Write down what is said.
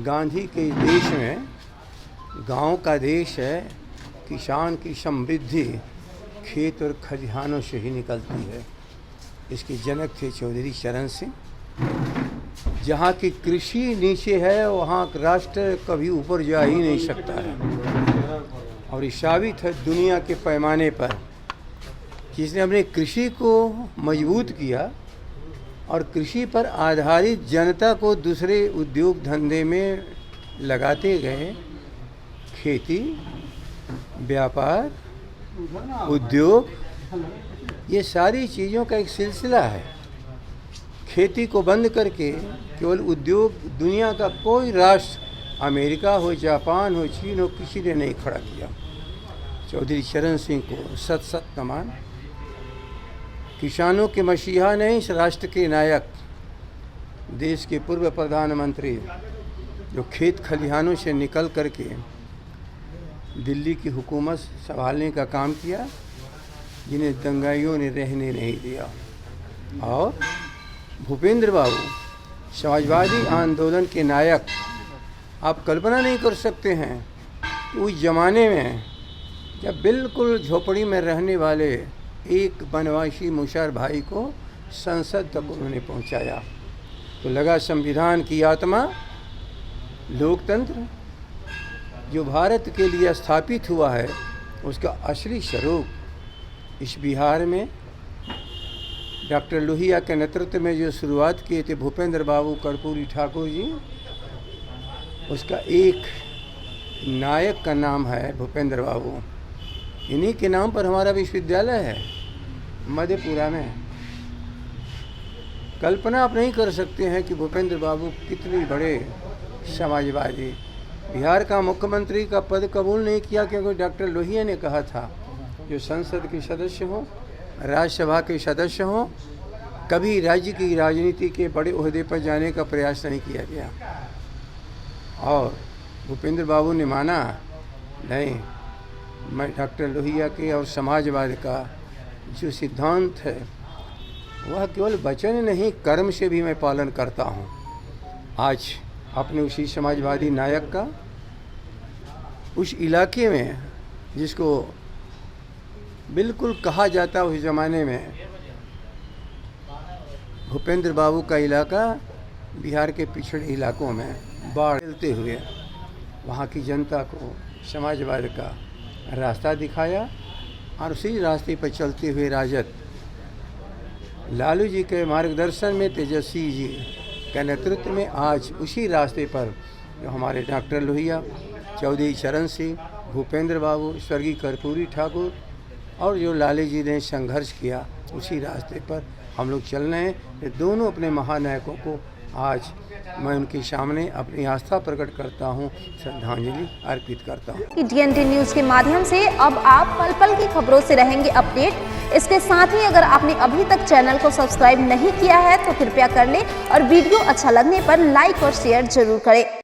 गांधी के देश में गांव का देश है, किसान की समृद्धि खेत और खलिहानों से ही निकलती है। इसके जनक थे चौधरी चरण सिंह। जहाँ की कृषि नीचे है वहाँ राष्ट्र कभी ऊपर जा ही नहीं सकता है। और ये साबित है दुनिया के पैमाने पर, जिसने अपने कृषि को मजबूत किया और कृषि पर आधारित जनता को दूसरे उद्योग धंधे में लगाते गए। खेती, व्यापार, उद्योग, ये सारी चीज़ों का एक सिलसिला है। खेती को बंद करके केवल उद्योग दुनिया का कोई राष्ट्र, अमेरिका हो, जापान हो, चीन हो, किसी ने नहीं खड़ा किया। चौधरी चरण सिंह को सत सत नमन। किसानों के मसीहा नहीं, इस राष्ट्र के नायक, देश के पूर्व प्रधानमंत्री, जो खेत खलिहानों से निकल करके दिल्ली की हुकूमत संभालने का काम किया, जिन्हें दंगाइयों ने रहने नहीं दिया। और भूपेंद्र बाबू, समाजवादी आंदोलन के नायक। आप कल्पना नहीं कर सकते हैं उस ज़माने में जब बिल्कुल झोपड़ी में रहने वाले एक बनवासी मुशर्र भाई को संसद तक उन्होंने पहुंचाया। तो लगा संविधान की आत्मा, लोकतंत्र जो भारत के लिए स्थापित हुआ है, उसका असली स्वरूप इस बिहार में डॉक्टर लोहिया के नेतृत्व में जो शुरुआत किए थे भूपेंद्र बाबू कर्पूरी ठाकुर जी, उसका एक नायक का नाम है भूपेंद्र बाबू। इन्हीं के नाम पर हमारा विश्वविद्यालय है मधेपुरा में। कल्पना आप नहीं कर सकते हैं कि भूपेंद्र बाबू कितने बड़े समाजवादी। बिहार का मुख्यमंत्री का पद कबूल नहीं किया क्योंकि डॉक्टर लोहिया ने कहा था जो संसद के सदस्य हों, राज्यसभा के सदस्य हों, कभी राज्य की राजनीति के बड़े ओहदे पर जाने का प्रयास नहीं किया गया। और भूपेंद्र बाबू ने माना, नहीं, मैं डॉक्टर लोहिया के और समाजवाद का जो सिद्धांत है वह केवल वचन नहीं, कर्म से भी मैं पालन करता हूँ। आज अपने उसी समाजवादी नायक का उस इलाके में, जिसको बिल्कुल कहा जाता उस ज़माने में भूपेंद्र बाबू का इलाका बिहार के पिछड़े इलाकों में बाढ़ झेलते हुए वहाँ की जनता को समाजवाद का रास्ता दिखाया। और उसी रास्ते पर चलते हुए राजद लालू जी के मार्गदर्शन में, तेजस्वी जी के नेतृत्व में आज उसी रास्ते पर जो हमारे डॉक्टर लोहिया, चौधरी चरण सिंह, भूपेंद्र बाबू, स्वर्गीय कर्पूरी ठाकुर और जो लालू जी ने संघर्ष किया, उसी रास्ते पर हम लोग चल रहे हैं। ये दोनों अपने महानायकों को आज मैं उनके सामने अपनी आस्था प्रकट करता हूँ, श्रद्धांजलि अर्पित करता हूँ। DNT न्यूज़ के माध्यम से अब आप पल पल की खबरों से रहेंगे अपडेट। इसके साथ ही अगर आपने अभी तक चैनल को सब्सक्राइब नहीं किया है तो कृपया कर लें और वीडियो अच्छा लगने पर लाइक और शेयर जरूर करें।